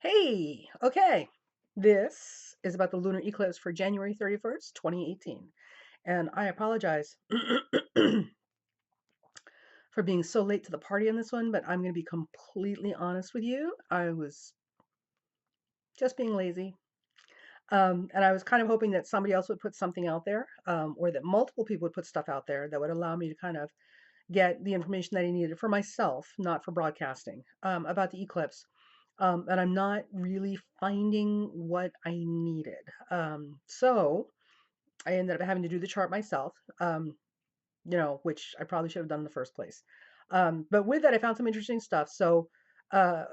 Hey, okay. This is about the lunar eclipse for January 31st, 2018. And I apologize for being so late to the party on this one, but I'm going to be completely honest with you. I was just being lazy. And I was kind of hoping that somebody else would put something out there, or that multiple people would put stuff out there that would allow me to kind of get the information that I needed for myself, not for broadcasting, about the eclipse. And I'm not really finding what I needed. So I ended up having to do the chart myself, which I probably should have done in the first place. But with that, I found some interesting stuff. So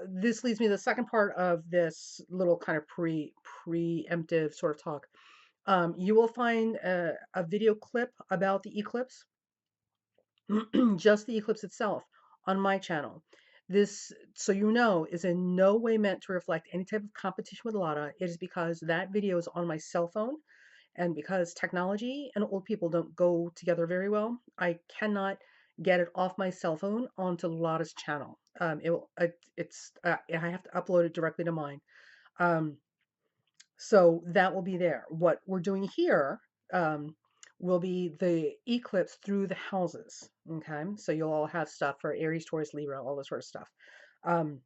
this leads me to the second part of this little kind of preemptive sort of talk. You will find a video clip about the eclipse, just the eclipse itself, on my channel. This, so you know, is in no way meant to reflect any type of competition with Lotta. It is because that video is on my cell phone, and because technology and old people don't go together very well, I cannot get it off my cell phone onto Lotta's channel. I have to upload it directly to mine. Um, so that will be there. What we're doing here will be the eclipse through the houses. Okay, so you'll all have stuff for Aries, Taurus, Libra, all this sort of stuff. Um,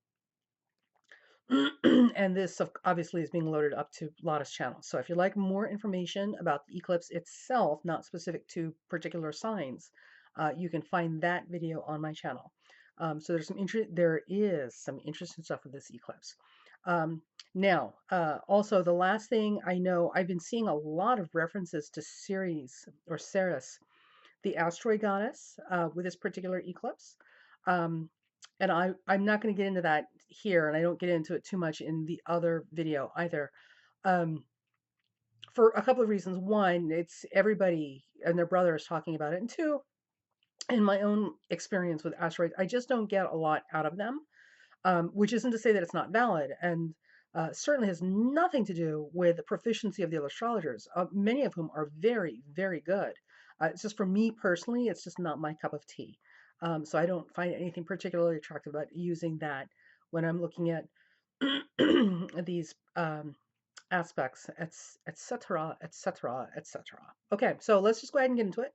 and this obviously is being loaded up to Lotta's channel. So if you like more information about the eclipse itself, not specific to particular signs, you can find that video on my channel. So there is some interesting stuff with this eclipse. Now, also the last thing I know, I've been seeing a lot of references to Ceres or Ceres, the asteroid goddess, with this particular eclipse. Um, and I'm not going to get into that here, and I don't get into it too much in the other video either, um, for a couple of reasons. One, it's everybody and their brother is talking about it, and two, in my own experience with asteroids, I just don't get a lot out of them, which isn't to say that it's not valid, and certainly has nothing to do with the proficiency of the other astrologers, many of whom are very, very good. It's just for me personally, it's just not my cup of tea. So I don't find anything particularly attractive about using that when I'm looking at these aspects, etc., etc., etc. Okay, so let's just go ahead and get into it,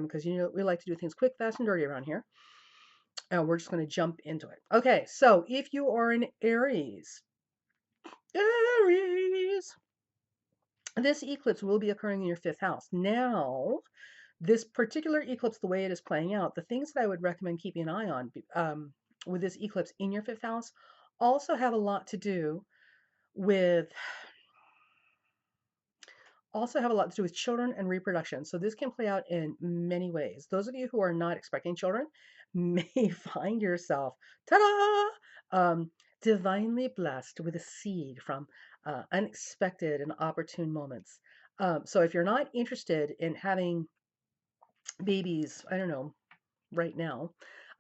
because we like to do things quick, fast, and dirty around here. And we're just going to jump into it. Okay, so if you are an Aries, Aries, this eclipse will be occurring in your fifth house. Now, this particular eclipse, the way it is playing out, the things that I would recommend keeping an eye on with this eclipse in your fifth house also have a lot to do with children and reproduction. So this can play out in many ways. Those of you who are not expecting children may find yourself, ta-da, divinely blessed with a seed from unexpected and opportune moments. So if you're not interested in having babies, I don't know, right now,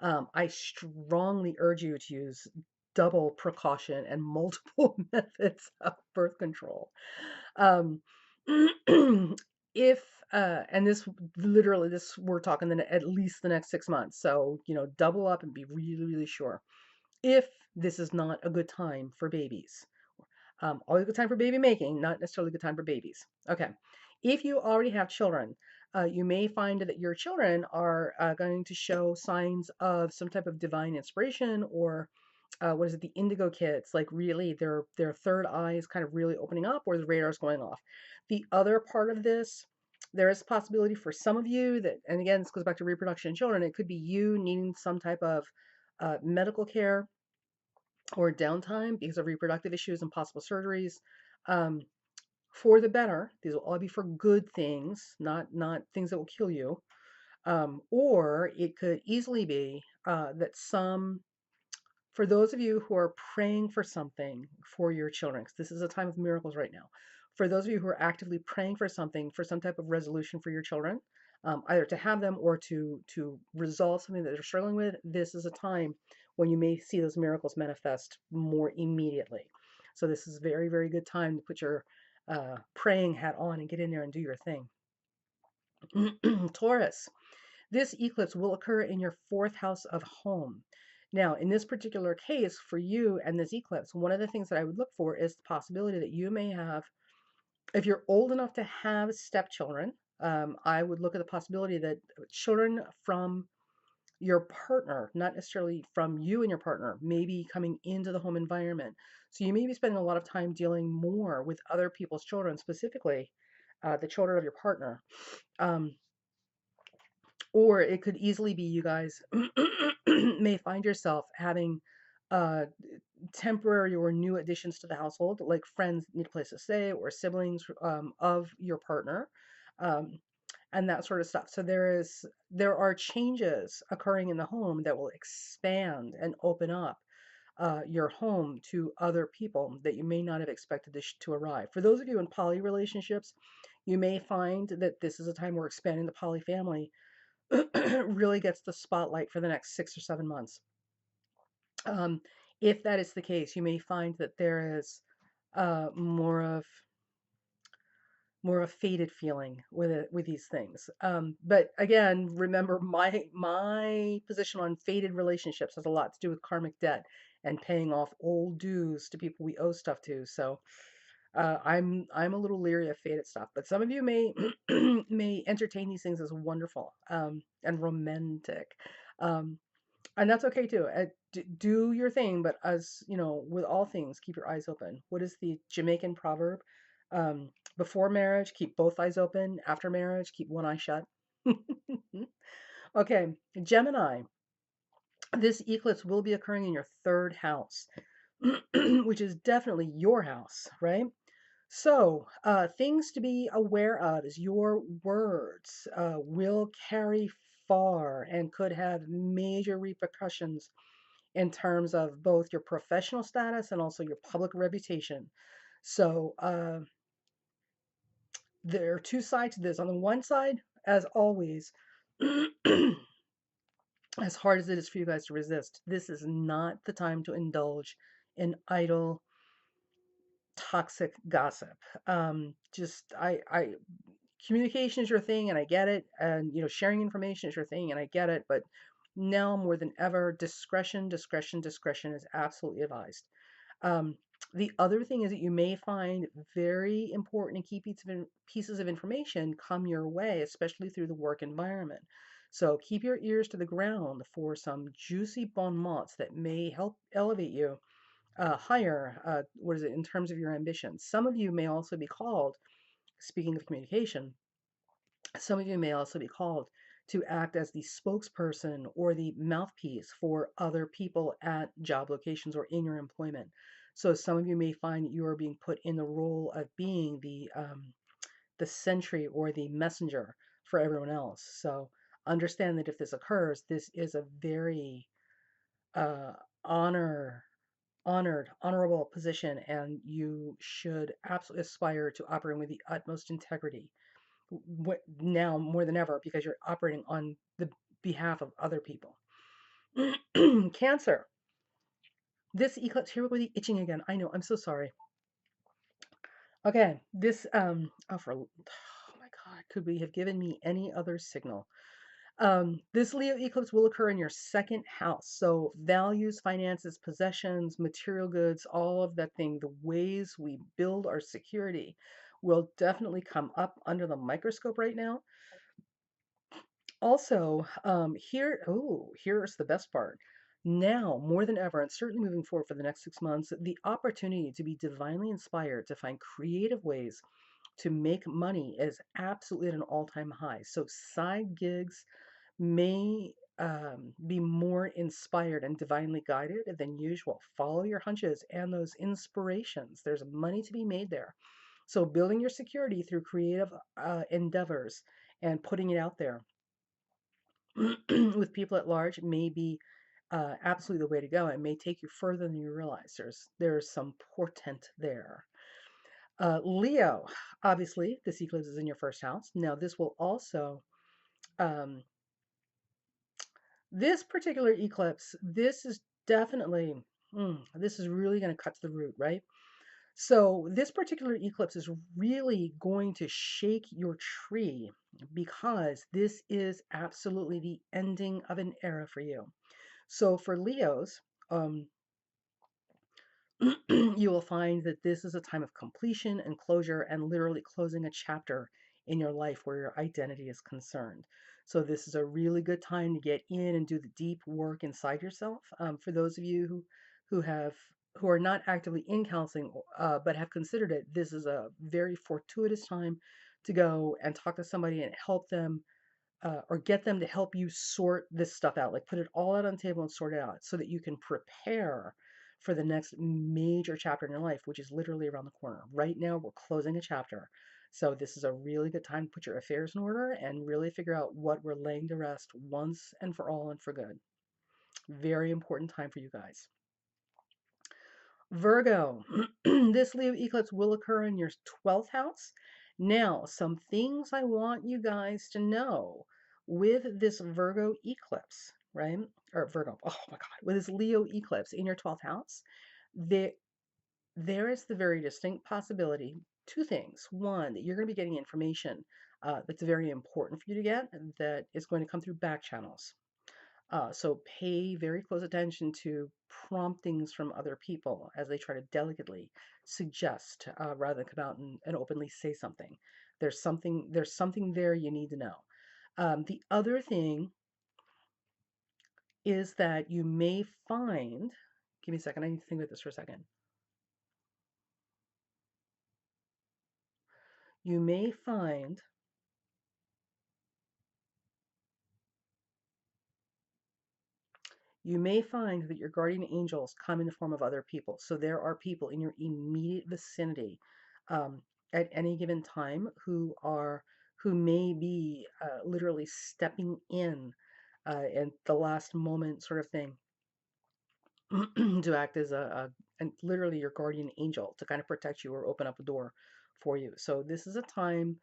I strongly urge you to use double precaution and multiple methods of birth control. Um, if and this literally this we're talking at least the next 6 months. So double up and be really, really sure if this is not a good time for babies. Always a good time for baby making, not necessarily a good time for babies. Okay. If you already have children, you may find that your children are going to show signs of some type of divine inspiration, or what is it, the indigo kids, like really their third eye is kind of really opening up, or the radar's going off. The other part of this, there is a possibility for some of you that, and again, this goes back to reproduction in children, it could be you needing some type of medical care or downtime because of reproductive issues and possible surgeries, um, for the better. These will all be for good things, not things that will kill you. Or it could easily be that for those of you who are praying for something for your children, because this is a time of miracles right now. For those of you who are actively praying for something, for some type of resolution for your children, either to have them or to resolve something that they're struggling with, this is a time when you may see those miracles manifest more immediately. So this is a very, very good time to put your praying hat on and get in there and do your thing. Taurus, this eclipse will occur in your fourth house of home. Now, in this particular case, for you and this eclipse, one of the things that I would look for is the possibility that you may have, if you're old enough to have stepchildren, I would look at the possibility that children from your partner, not necessarily from you and your partner, may be coming into the home environment. So you may be spending a lot of time dealing more with other people's children, specifically the children of your partner. Um, or it could easily be you guys may find yourself having uh, temporary or new additions to the household, like friends need a place to stay or siblings of your partner, um, and that sort of stuff. So there are changes occurring in the home that will expand and open up your home to other people that you may not have expected to arrive. For those of you in poly relationships, you may find that this is a time where expanding the poly family really gets the spotlight for the next 6 or 7 months. Um, if that is the case, you may find that there is uh, more of more of a faded feeling with it with these things. But again, remember my position on faded relationships has a lot to do with karmic debt and paying off old dues to people we owe stuff to. So I'm a little leery of faded stuff, but some of you may may entertain these things as wonderful and romantic. Um, and that's okay too. Do your thing, but as you know, with all things, keep your eyes open. What is the Jamaican proverb? Before marriage, keep both eyes open. After marriage, keep one eye shut. Okay, Gemini. This eclipse will be occurring in your third house, which is definitely your house, right? So, things to be aware of is your words will carry far and could have major repercussions in terms of both your professional status and also your public reputation. So there are two sides to this. On the one side, as always, as hard as it is for you guys to resist, this is not the time to indulge in idle, toxic gossip. Just communication is your thing, and I get it, and sharing information is your thing, and I get it, but now more than ever, discretion, discretion, discretion is absolutely advised. Um, the other thing is that you may find very important and key pieces of information come your way, especially through the work environment. So keep your ears to the ground for some juicy bon mots that may help elevate you higher. What is it in terms of your ambitions? Some of you may also be called, speaking of communication, some of you may also be called to act as the spokesperson or the mouthpiece for other people at job locations or in your employment. So some of you may find that you are being put in the role of being the sentry or the messenger for everyone else. So understand that if this occurs, this is a very uh, honor honorable position, and you should absolutely aspire to operate with the utmost integrity now more than ever because you're operating on the behalf of other people. Cancer. This eclipse, here we go with the itching again. I know, I'm so sorry. Okay, this oh my god, could we have given me any other signal? This Leo eclipse will occur in your second house. So values, finances, possessions, material goods, all of that thing, the ways we build our security will definitely come up under the microscope right now. Also, here's the best part. Now, more than ever, and certainly moving forward for the next 6 months, the opportunity to be divinely inspired, to find creative ways to make money is absolutely at an all-time high. So side gigs may be more inspired and divinely guided than usual. Follow your hunches and those inspirations. There's money to be made there. So building your security through creative endeavors and putting it out there with people at large may be absolutely the way to go. It may take you further than you realize. There's some portent there. Leo, obviously, this eclipse is in your first house. Now, this will also, um, this particular eclipse, this is definitely, this is really going to cut to the root, right? So, this particular eclipse is really going to shake your tree because this is absolutely the ending of an era for you. So for Leos, you will find that this is a time of completion and closure and literally closing a chapter in your life where your identity is concerned. So this is a really good time to get in and do the deep work inside yourself. For those of you who are not actively in counseling but have considered it, this is a very fortuitous time to go and talk to somebody and help them or get them to help you sort this stuff out, like put it all out on the table and sort it out so that you can prepare for the next major chapter in your life, which is literally around the corner. Right now, we're closing a chapter. So this is a really good time to put your affairs in order and really figure out what we're laying to rest once and for all and for good. Very important time for you guys. Virgo, this Leo eclipse will occur in your 12th house. Now, some things I want you guys to know with this Virgo eclipse, right? Or Virgo, oh my God, with this Leo eclipse in your 12th house, there, there is the very distinct possibility, two things. One, that you're going to be getting information that's very important for you to get that is going to come through back channels. So pay very close attention to promptings from other people as they try to delicately suggest rather than come out and openly say something. There's something there you need to know. The other thing is that you may find, give me a second, I need to think about this for a second. You may find you may find that your guardian angels come in the form of other people. So there are people in your immediate vicinity um, at any given time who may be literally stepping in at the last moment, sort of thing, to act as and literally your guardian angel to kind of protect you or open up a door for you. So this is a time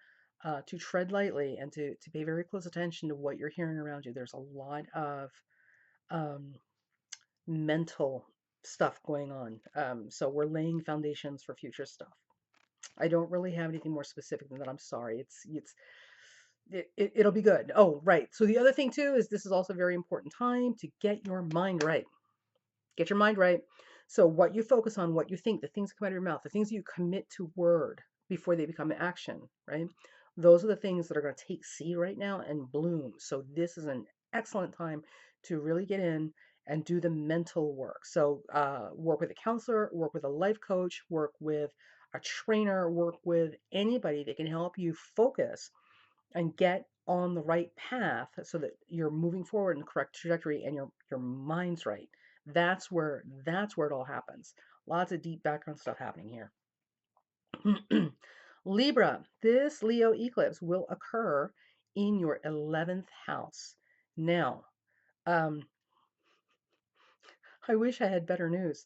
to tread lightly and to pay very close attention to what you're hearing around you. There's a lot of um, mental stuff going on. So we're laying foundations for future stuff. I don't really have anything more specific than that. I'm sorry. It'll be good. Oh, right. So the other thing too is this is also a very important time to get your mind right. Get your mind right. So what you focus on, what you think, the things that come out of your mouth, the things you commit to word before they become action, right? Those are the things that are going to take seed right now and bloom. So this is an excellent time to really get in and do the mental work. So work with a counselor, work with a life coach, work with a trainer, work with anybody that can help you focus and get on the right path so that you're moving forward in the correct trajectory and your mind's right. That's where it all happens. Lots of deep background stuff happening here. Libra, this Leo eclipse will occur in your 11th house. Now, um, I wish I had better news.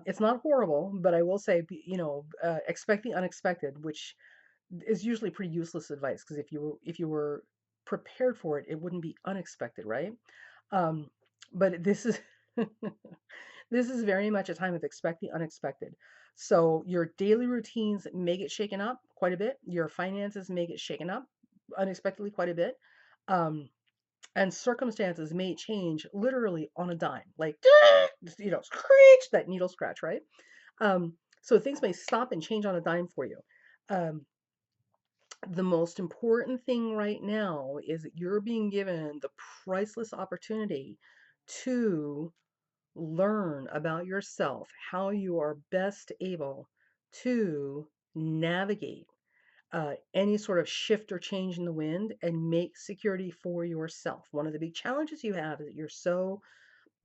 It's not horrible, but I will say, expect the unexpected, which is usually pretty useless advice because if you were prepared for it, it wouldn't be unexpected, right? Um, but this is this is very much a time of expect the unexpected. So your daily routines may get shaken up quite a bit. Your finances may get shaken up unexpectedly quite a bit. Um, and circumstances may change literally on a dime, like screech that needle scratch, right? So things may stop and change on a dime for you. Um, the most important thing right now is that you're being given the priceless opportunity to learn about yourself, how you are best able to navigate any sort of shift or change in the wind and make security for yourself. One of the big challenges you have is that you're so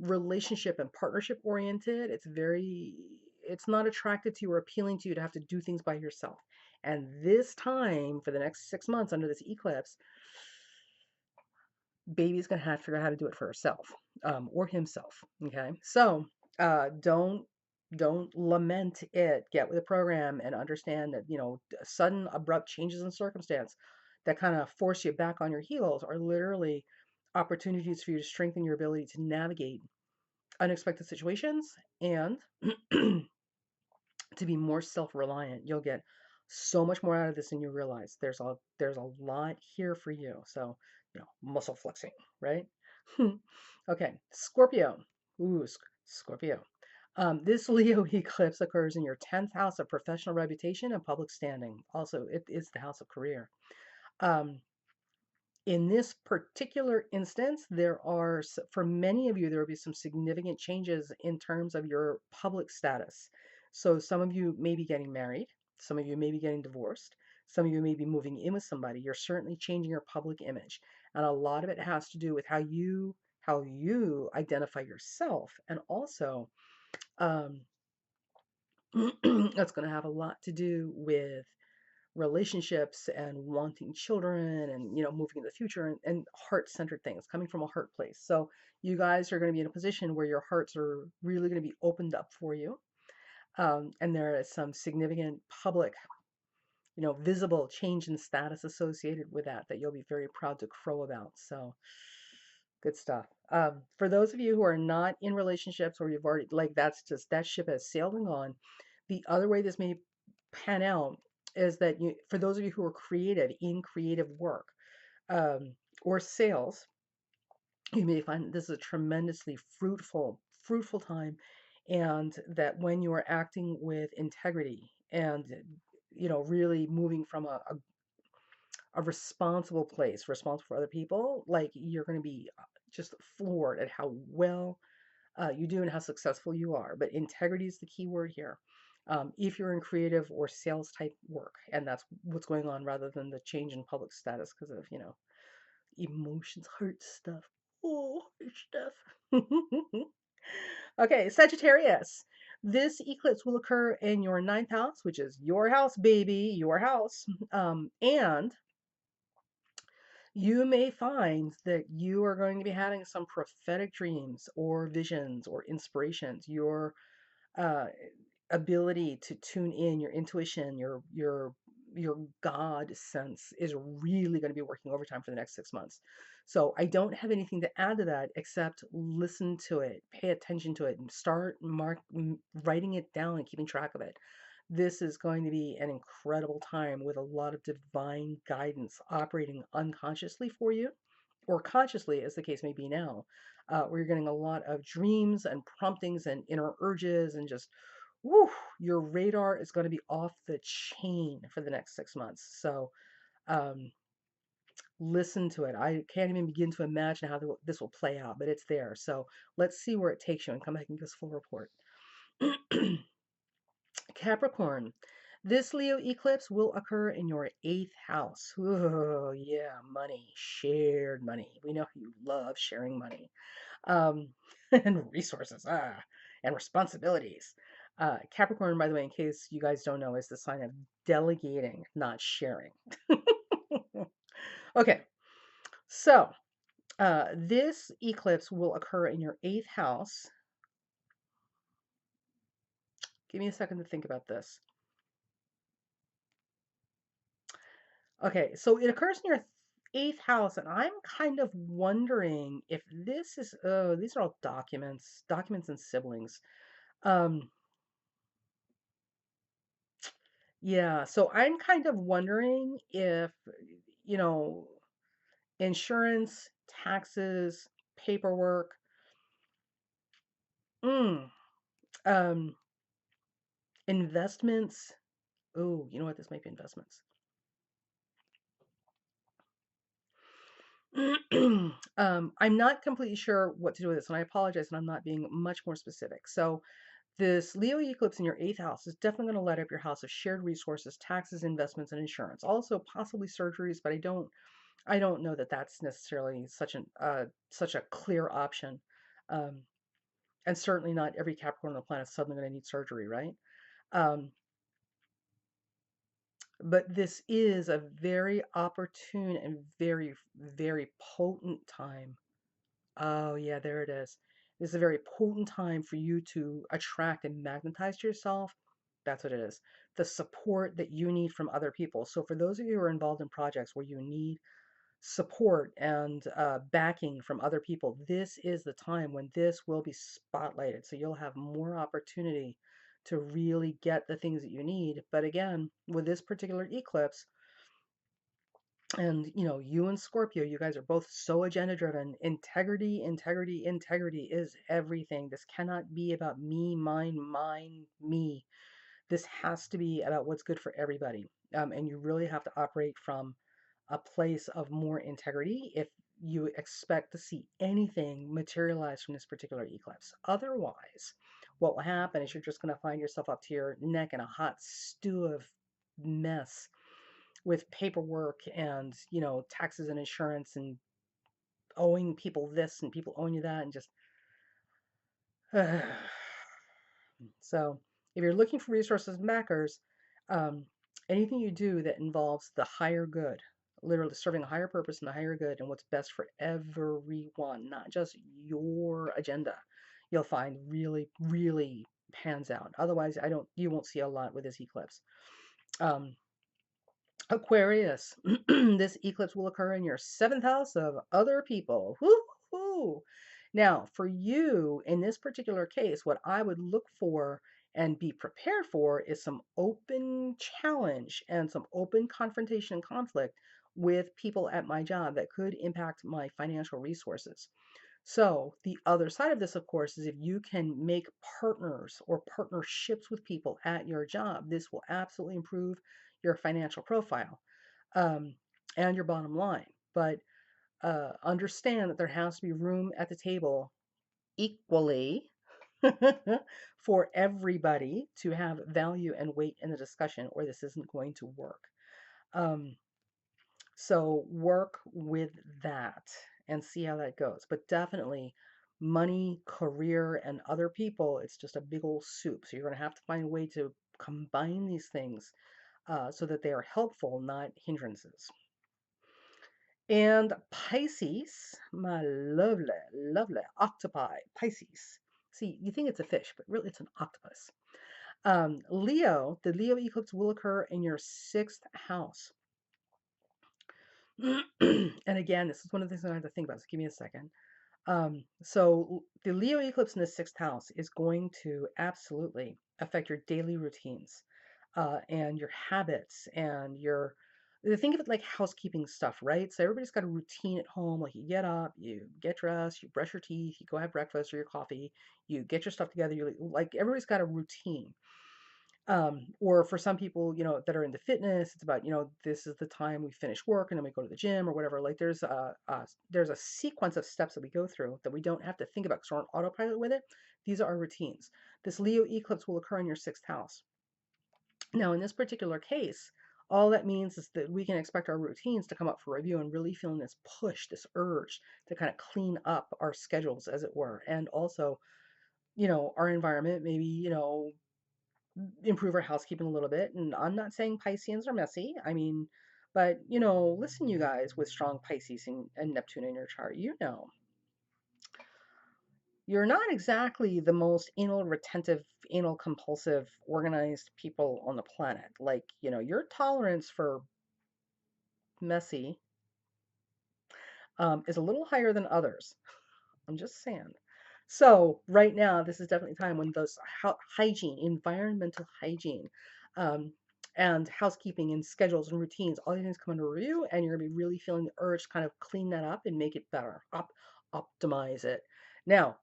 relationship and partnership oriented. It's not attractive to you or appealing to you to have to do things by yourself. And this time, for the next 6 months under this eclipse, baby's gonna have to figure out how to do it for herself, or himself. Okay, so don't lament it. Get with the program and understand that sudden abrupt changes in circumstance that kind of force you back on your heels are literally opportunities for you to strengthen your ability to navigate unexpected situations and to be more self-reliant. You'll get so much more out of this than you realize. There's a lot here for you. So, muscle flexing, right? Okay, Scorpio. Ooh, Scorpio. This Leo eclipse occurs in your 10th house of professional reputation and public standing. Also, it is the house of career. Um, in this particular instance, for many of you, there will be some significant changes in terms of your public status. So some of you may be getting married, some of you may be getting divorced, some of you may be moving in with somebody. You're certainly changing your public image. And a lot of it has to do with how you identify yourself. And also, um, that's going to have a lot to do with relationships and wanting children and moving in the future and heart-centered things coming from a heart place. So you guys are going to be in a position where your hearts are really going to be opened up for you, and there is some significant public, visible change in status associated with that you'll be very proud to crow about. So good stuff. For those of you who are not in relationships or you've already, like, that's just that ship has sailing on, the other way this may pan out is that for those of you who are creative in creative work, um, or sales, you may find that this is a tremendously fruitful time, and that when you are acting with integrity and really moving from a responsible place, responsible for other people, like you're going to be just floored at how well you do and how successful you are. But integrity is the key word here. If you're in creative or sales type work, and that's what's going on rather than the change in public status because of, emotions, hurt stuff. Oh, stuff. Okay, Sagittarius. This eclipse will occur in your ninth house, which is your house, baby, your house. And you may find that you are going to be having some prophetic dreams or visions or inspirations. Your uh, ability to tune in, your intuition, your God sense is really going to be working overtime for the next 6 months. So I don't have anything to add to that except listen to it, pay attention to it, and start writing it down and keeping track of it. This is going to be an incredible time with a lot of divine guidance operating unconsciously for you, or consciously, as the case may be now, where you're getting a lot of dreams and promptings and inner urges and just, woo, your radar is going to be off the chain for the next 6 months. So um, listen to it. I can't even begin to imagine how this will play out, but it's there. So let's see where it takes you and come back and give us a full report. Capricorn, this Leo eclipse will occur in your eighth house. Oh, yeah, money, shared money. We know you love sharing money, um, and resources, and responsibilities. Capricorn, by the way, in case you guys don't know, is the sign of delegating, not sharing. Okay, so this eclipse will occur in your eighth house. Give me a second to think about this. Okay, so it occurs in your eighth house, and I'm kind of wondering if this is, oh, these are all documents and siblings. Um, yeah, so I'm kind of wondering if, you know, insurance, taxes, paperwork, mm, um, investments. Oh, you know what? This might be investments. I'm not completely sure what to do with this, and I apologize, and I'm not being much more specific. So, this Leo eclipse in your eighth house is definitely going to light up your house of shared resources, taxes, investments, and insurance. Also, possibly surgeries, but I don't know that that's necessarily such a clear option. Um, and certainly not every Capricorn on the planet is suddenly going to need surgery, right? Um, but this is a very opportune and very, very potent time. Oh, yeah, there it is. This is a very potent time for you to attract and magnetize to yourself. That's what it is. The support that you need from other people. So, for those of you who are involved in projects where you need support and backing from other people, this is the time when this will be spotlighted. So, you'll have more opportunity to really get the things that you need. But again, with this particular eclipse, And you and Scorpio, you guys are both so agenda driven. Integrity, integrity, integrity is everything. This cannot be about me, mine, me. This has to be about what's good for everybody. And you really have to operate from a place of more integrity if you expect to see anything materialize from this particular eclipse. Otherwise, what will happen is you're just going to find yourself up to your neck in a hot stew of mess with paperwork and, taxes and insurance and owing people this and people owing you that and just so if you're looking for resources and backers, um, anything you do that involves the higher good, literally serving a higher purpose and the higher good and what's best for everyone, not just your agenda, you'll find really, really pans out. Otherwise, you won't see a lot with this eclipse. Um, Aquarius, this eclipse will occur in your seventh house of other people. Woo-hoo! Now, for you, in this particular case, what I would look for and be prepared for is some open challenge and some open confrontation and conflict with people at my job that could impact my financial resources. So, the other side of this, of course, is if you can make partners or partnerships with people at your job, this will absolutely improve your financial profile, um, and your bottom line. But understand that there has to be room at the table equally for everybody to have value and weight in the discussion, or this isn't going to work. Um, so work with that and see how that goes. But definitely money, career, and other people, it's just a big old soup. So you're going to have to find a way to combine these things so that they are helpful, not hindrances. And Pisces, my lovely, lovely octopi, Pisces. See, you think it's a fish, but really it's an octopus. Leo, the Leo eclipse will occur in your sixth house. And again, this is one of the things I have to think about, so give me a second. So the Leo eclipse in the sixth house is going to absolutely affect your daily routines, and your habits and your think of it like housekeeping stuff, right? So everybody's got a routine at home. Like you get up, you get dressed, you brush your teeth, you go have breakfast or your coffee, you get your stuff together. You like everybody's got a routine. Or for some people, that are into fitness, it's about, this is the time we finish work and then we go to the gym or whatever. Like there's a sequence of steps that we go through that we don't have to think about because we're on autopilot with it. These are our routines. This Leo eclipse will occur in your sixth house. Now, in this particular case, all that means is that we can expect our routines to come up for review and really feeling this push, this urge to kind of clean up our schedules, as it were, and also, our environment, maybe, improve our housekeeping a little bit. And I'm not saying Pisceans are messy. I mean, but listen, you guys with strong Pisces and Neptune in your chart, you're not exactly the most anal retentive, anal compulsive, organized people on the planet. Like, your tolerance for messy is a little higher than others. I'm just saying. So right now, this is definitely time when those hygiene, environmental hygiene, um, and housekeeping and schedules and routines, all these things come under review, and you're gonna be really feeling the urge to kind of clean that up and make it better, optimize it. Now,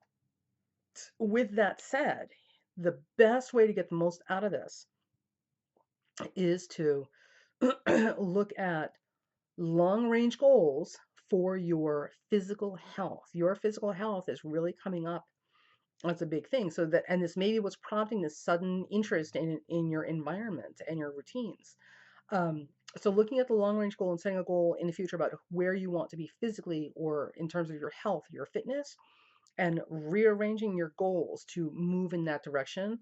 with that said, the best way to get the most out of this is to look at long range goals for your physical health. Your physical health is really coming up. That's a big thing. So that, and this maybe what's prompting this sudden interest in your environment and your routines. So looking at the long range goal and setting a goal in the future about where you want to be physically or in terms of your health, your fitness, and rearranging your goals to move in that direction.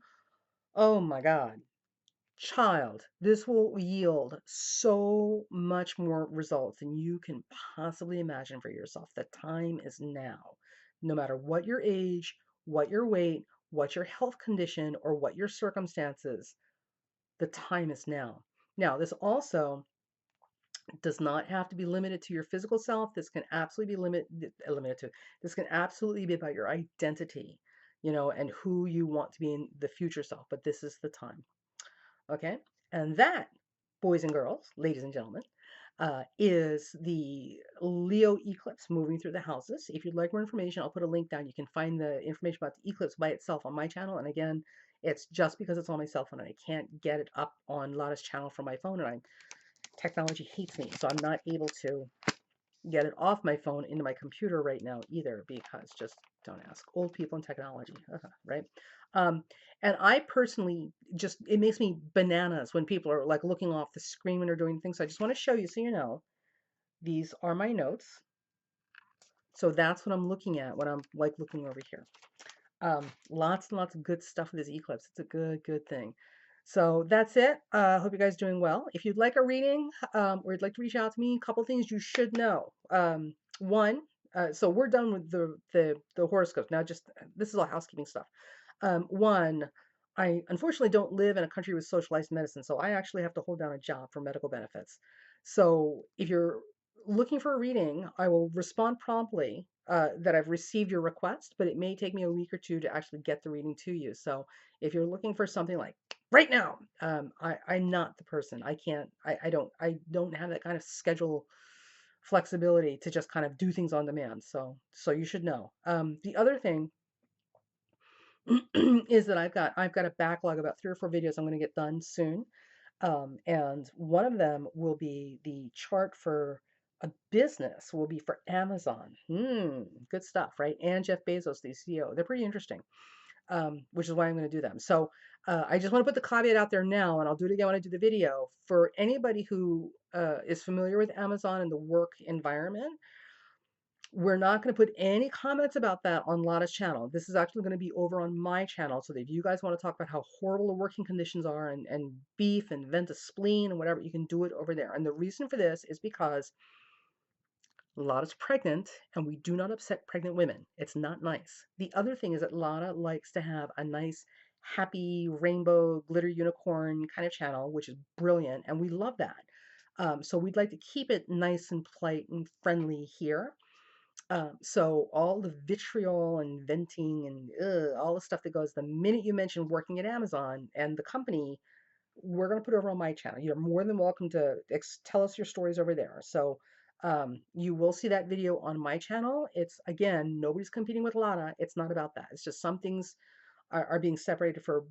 Oh my God, child, this will yield so much more results than you can possibly imagine for yourself. The time is now. No matter what your age, what your weight, what your health condition, or what your circumstances, the time is now. Now, this also does not have to be limited to your physical self. This can absolutely be limited to. This can absolutely be about your identity, and who you want to be in the future self. But this is the time. Okay. And that, boys and girls, ladies and gentlemen, is the Leo eclipse moving through the houses. If you'd like more information, I'll put a link down. You can find the information about the eclipse by itself on my channel. And again, it's just because it's on my cell phone and I can't get it up on Lotta's channel from my phone, and technology hates me, so I'm not able to get it off my phone into my computer right now either, because just don't ask. Old people and technology, right? Um, and I personally just, it makes me bananas when people are like looking off the screen when they're doing things. So I just want to show you so you know, these are my notes. So that's what I'm looking at when I'm like looking over here. Lots and lots of good stuff with this eclipse. It's a good thing. So that's it. Hope you guys are doing well. If you'd like a reading, or you'd like to reach out to me, a couple things you should know. One, so we're done with the horoscopes. Now just, this is all housekeeping stuff. One, I unfortunately don't live in a country with socialized medicine, so I actually have to hold down a job for medical benefits. So if you're looking for a reading, I will respond promptly that I've received your request, but it may take me a week or two to actually get the reading to you. So if you're looking for something like right now, I'm not the person. I can't. I don't have that kind of schedule flexibility to just kind of do things on demand. So you should know. The other thing is that I've got a backlog, about 3 or 4 videos I'm going to get done soon. And one of them will be the chart for a business, will be for Amazon. Good stuff, right? And Jeff Bezos, the CEO. They're pretty interesting, which is why I'm going to do them. So I just want to put the caveat out there now, and I'll do it again when I do the video. For anybody who is familiar with Amazon and the work environment, we're not going to put any comments about that on Lotta's channel. This is actually going to be over on my channel. So that if you guys want to talk about how horrible the working conditions are, and beef and vent a spleen and whatever, you can do it over there. And the reason for this is because Lotta's pregnant and we do not upset pregnant women. It's not nice. The other thing is that Lotta likes to have a nice, happy, rainbow, glitter unicorn kind of channel, which is brilliant. And we love that. So we'd like to keep it nice and polite and friendly here. So all the vitriol and venting and all the stuff that goes the minute you mention working at Amazon and the company, we're going to put over on my channel. You're more than welcome to tell us your stories over there. So you will see that video on my channel. It's, again, nobody's competing with Lotta. It's not about that. It's just some things are being separated for,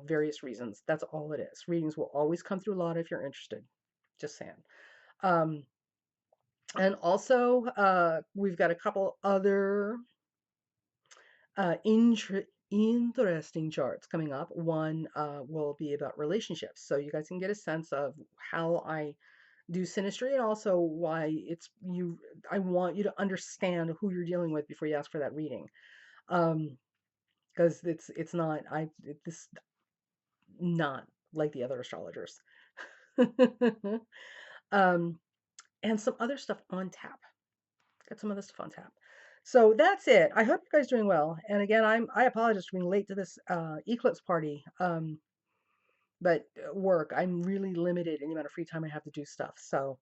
various reasons. That's all it is. Readings will always come through Lotta if you're interested. Just saying. Um, and also, we've got a couple other interesting charts coming up. One will be about relationships, so you guys can get a sense of how I do synastry, and also why I want you to understand who you're dealing with before you ask for that reading, because it's not this not like the other astrologers. um, and some other stuff on tap. Got some other stuff on tap. So that's it. I hope you guys are doing well. And again, I apologize for being late to this eclipse party. But work, I'm really limited in the amount of free time I have to do stuff. So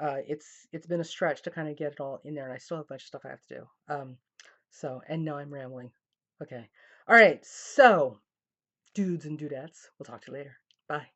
it's been a stretch to kind of get it all in there, and I still have a bunch of stuff I have to do. And now I'm rambling. Okay. All right. So, dudes and dudettes, we'll talk to you later. Bye.